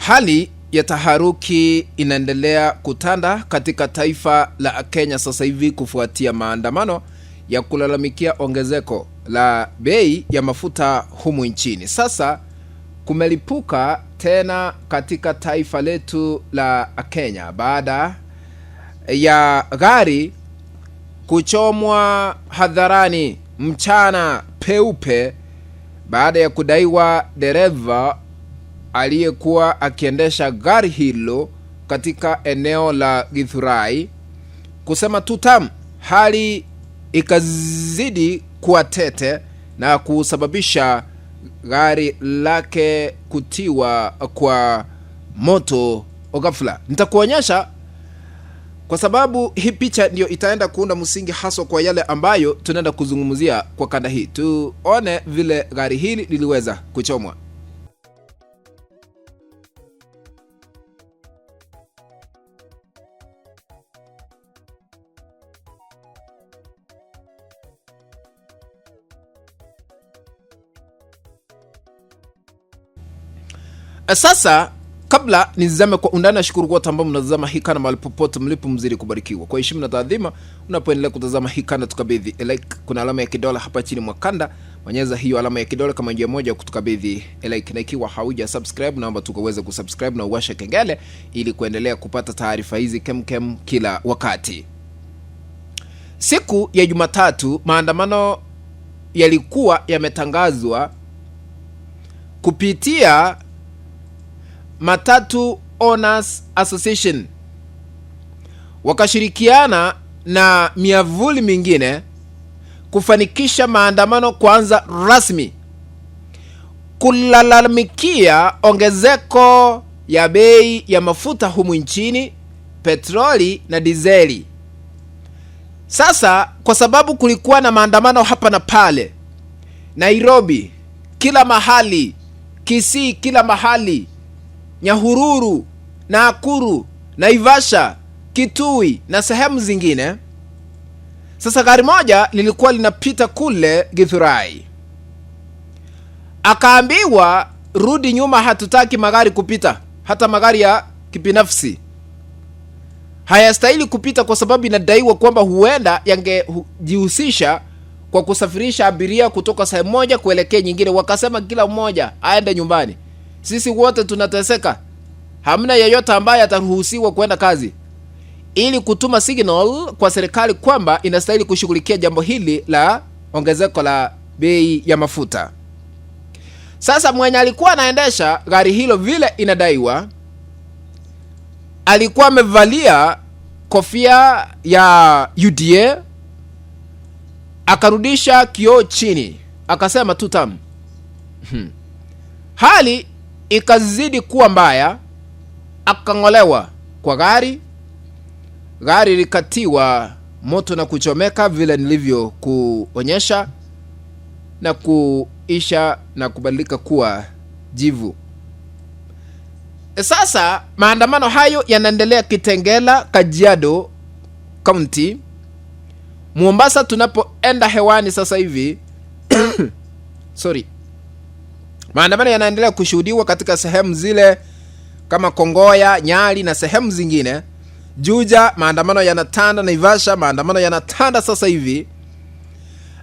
Hali ya taharuki inaendelea kutanda katika taifa la Kenya sasa hivi kufuatia maandamano ya kulalamikia ongezeko la bei ya mafuta humu nchini. Sasa kumelipuka tena katika taifa letu la Kenya baada ya gari kuchomwa hadharani mchana peupe baada ya kudaiwa dereva aliyekuwa akiendesha gari hilo katika eneo la Githurai kusema tutam. Hali ikazidi kuwa tete na kusababisha gari lake kutiwa kwa moto ghafla. Nitakuonyesha kwa sababu hii picha ndio itaenda kuunda msingi haswa kwa yale ambayo tunaenda kuzungumzia kwa kanda hii. Tuone vile gari hili liliweza kuchomwa. Sasa kabla nizame kwa undani, nashukuru kwa ambao mnatazama hii kana mahali popote mlipo, mzidi kubarikiwa. Kwa heshima na taadhima unapoendelea kutazama hii kana, tukabidhi like. Kuna alama ya kidole hapa chini mwa kanda, bonyeza hiyo alama ya kidole kama njia moja kutukabidhi like, na ikiwa hauja subscribe naomba tukaweze kusubscribe na uwashe kengele ili kuendelea kupata taarifa hizi kemkem kila wakati. Siku ya Jumatatu maandamano yalikuwa yametangazwa kupitia Matatu Owners Association, wakashirikiana na miavuli mingine kufanikisha maandamano kuanza rasmi kulalamikia ongezeko ya bei ya mafuta humu nchini, petroli na dizeli. Sasa kwa sababu kulikuwa na maandamano hapa na pale, Nairobi kila mahali, Kisii kila mahali, Nyahururu, Nakuru, Naivasha, Kitui na sehemu zingine. Sasa gari moja lilikuwa linapita kule Githurai, akaambiwa rudi nyuma, hatutaki magari kupita, hata magari ya kibinafsi hayastahili kupita, kwa sababu inadaiwa kwamba huenda yangejihusisha kwa kusafirisha abiria kutoka sehemu moja kuelekea nyingine. Wakasema kila mmoja aende nyumbani, sisi wote tunateseka, hamna yeyote ambaye ataruhusiwa kwenda kazi, ili kutuma signal kwa serikali kwamba inastahili kushughulikia jambo hili la ongezeko la bei ya mafuta. Sasa mwenye alikuwa anaendesha gari hilo, vile inadaiwa, alikuwa amevalia kofia ya UDA, akarudisha kioo chini, akasema tutam. Hali ikazidi kuwa mbaya, akangolewa kwa gari likatiwa moto na kuchomeka vile nilivyo kuonyesha, na kuisha na kubadilika kuwa jivu. Sasa maandamano hayo yanaendelea Kitengela, Kajiado County, Mombasa tunapoenda hewani sasa hivi. Maandamano yanaendelea kushuhudiwa katika sehemu zile kama Kongoya, Nyali na sehemu zingine. Juja maandamano yanatanda, Naivasha maandamano yanatanda sasa hivi.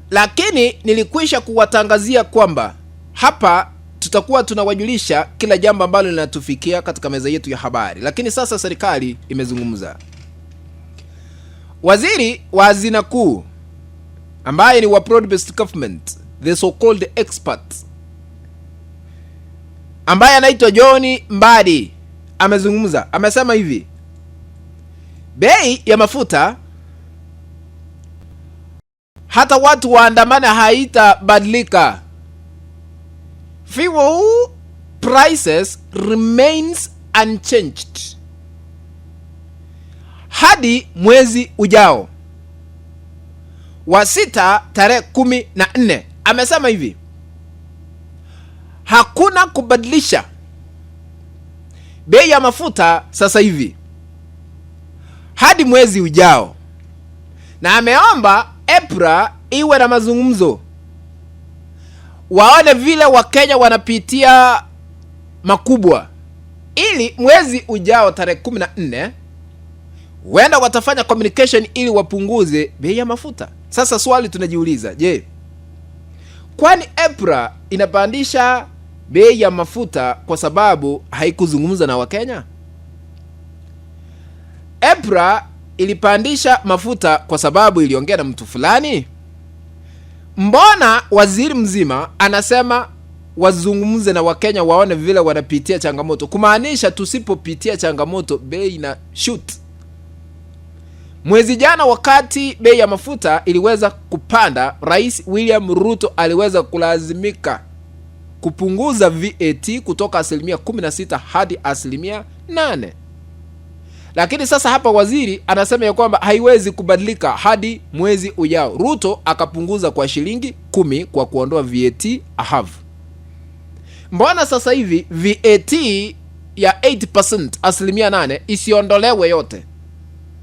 Lakini nilikwisha kuwatangazia kwamba hapa tutakuwa tunawajulisha kila jambo ambalo linatufikia katika meza yetu ya habari. Lakini sasa serikali imezungumza. Waziri wa Hazina Kuu ambaye ni wa broad based government, the so called expert, ambaye anaitwa John Mbadi, amezungumza. Amesema hivi: bei ya mafuta hata watu waandamana haitabadilika. Fuel prices remains unchanged hadi mwezi ujao wa 6 tarehe 14. Amesema hivi: hakuna kubadilisha bei ya mafuta sasa hivi hadi mwezi ujao, na ameomba EPRA iwe na mazungumzo, waone vile Wakenya wanapitia makubwa, ili mwezi ujao tarehe 14 huenda watafanya communication ili wapunguze bei ya mafuta. Sasa swali tunajiuliza, je, kwani EPRA inapandisha bei ya mafuta kwa sababu haikuzungumza na Wakenya? EPRA ilipandisha mafuta kwa sababu iliongea na mtu fulani? Mbona waziri mzima anasema wazungumze na Wakenya waone vile wanapitia changamoto, kumaanisha tusipopitia changamoto bei na shoot? Mwezi jana wakati bei ya mafuta iliweza kupanda, Rais William Ruto aliweza kulazimika kupunguza VAT kutoka 16% hadi 8%. Lakini sasa hapa waziri anasema ya kwamba haiwezi kubadilika hadi mwezi ujao. Ruto akapunguza kwa shilingi 10 kwa kuondoa VAT half. Mbona sasa hivi VAT ya 8%, 8% isiondolewe yote?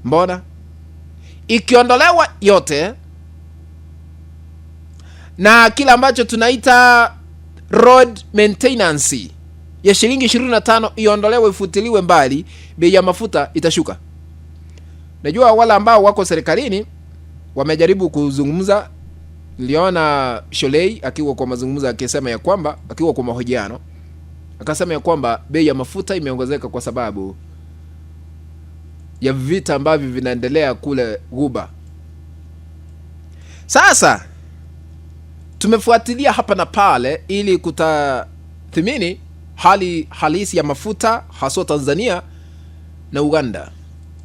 Mbona ikiondolewa yote na kila ambacho tunaita road maintenance ya shilingi 25 iondolewe, ifutiliwe mbali, bei ya mafuta itashuka? Najua wala ambao wako serikalini wamejaribu kuzungumza. Niliona Sholei akiwa kwa mazungumzo akisema ya kwamba, akiwa kwa mahojiano akasema ya kwamba bei ya mafuta imeongezeka kwa sababu ya vita ambavyo vinaendelea kule Ghuba. Sasa tumefuatilia hapa na pale ili kutathmini hali halisi ya mafuta hasa Tanzania na Uganda.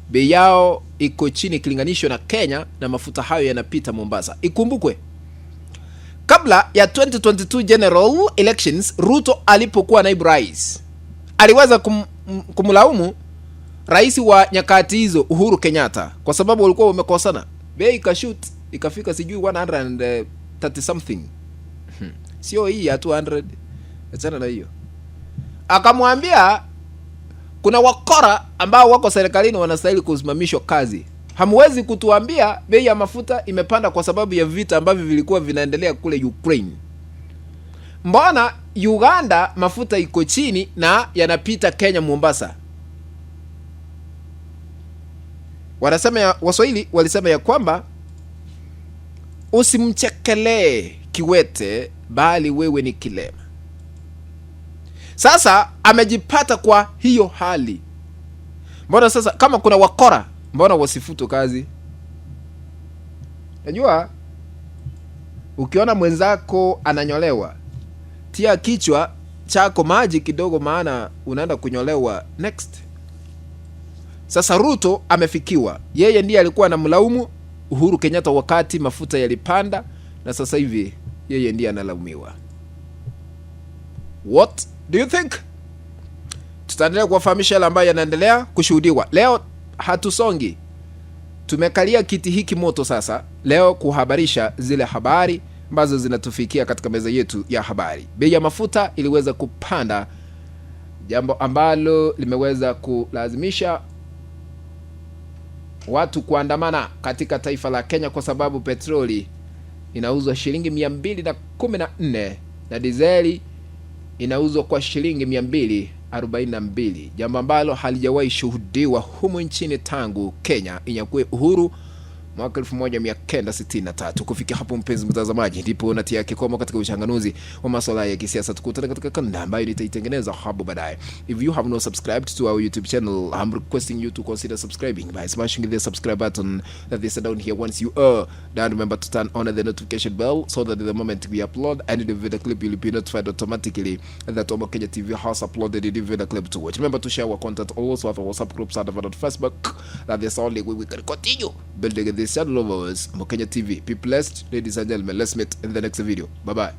Bei yao iko chini kilinganisho na Kenya, na mafuta hayo yanapita Mombasa. Ikumbukwe kabla ya 2022 general elections, Ruto alipokuwa naibu rais aliweza kumlaumu rais wa nyakati hizo Uhuru Kenyatta kwa sababu walikuwa wamekosana. Bei ikashoot ikafika sijui 130 something. Sio hii ya 200, achana na hiyo. Akamwambia kuna wakora ambao wako serikalini wanastahili kusimamishwa kazi. Hamwezi kutuambia bei ya mafuta imepanda kwa sababu ya vita ambavyo vilikuwa vinaendelea kule Ukraine. Mbona Uganda mafuta iko chini na yanapita Kenya Mombasa? Wanasema Waswahili walisema ya kwamba usimchekelee kiwete bali wewe ni kilema. Sasa amejipata kwa hiyo hali. Mbona sasa kama kuna wakora, mbona wasifutu kazi? Najua ukiona mwenzako ananyolewa, tia kichwa chako maji kidogo, maana unaenda kunyolewa next. Sasa Ruto amefikiwa. Yeye ndiye alikuwa anamlaumu Uhuru Kenyatta wakati mafuta yalipanda, na sasa hivi yeye ndiye analaumiwa. What do you think? Tutaendelea kuwafahamisha yale ambayo yanaendelea kushuhudiwa. Leo hatusongi. Tumekalia kiti hiki moto sasa leo kuhabarisha zile habari ambazo zinatufikia katika meza yetu ya habari. Bei ya mafuta iliweza kupanda, jambo ambalo limeweza kulazimisha watu kuandamana katika taifa la Kenya kwa sababu petroli inauzwa shilingi 214 na dizeli inauzwa kwa shilingi 242, jambo ambalo halijawahi shuhudiwa humu nchini tangu Kenya inyakue uhuru mwaka 1963. Kufikia hapo, mpenzi mtazamaji, ndipo natia kikomo katika uchanganuzi wa masuala ya kisiasa. Tukutane katika kanda ambayo nitaitengeneza hapo baadaye. If you have not subscribed to our YouTube channel, I'm requesting you to consider subscribing by smashing the subscribe button that is down here. Once you are done, remember to turn on the notification bell so that the moment we upload any video clip, you'll be notified automatically that Omo Kenya TV has uploaded the video clip to watch. Remember to share our content also at our WhatsApp groups and on Facebook. That is only way we can continue building this channel of ours, Omo Kenya TV. Be blessed, ladies and gentlemen. Let's meet in the next video. Bye bye.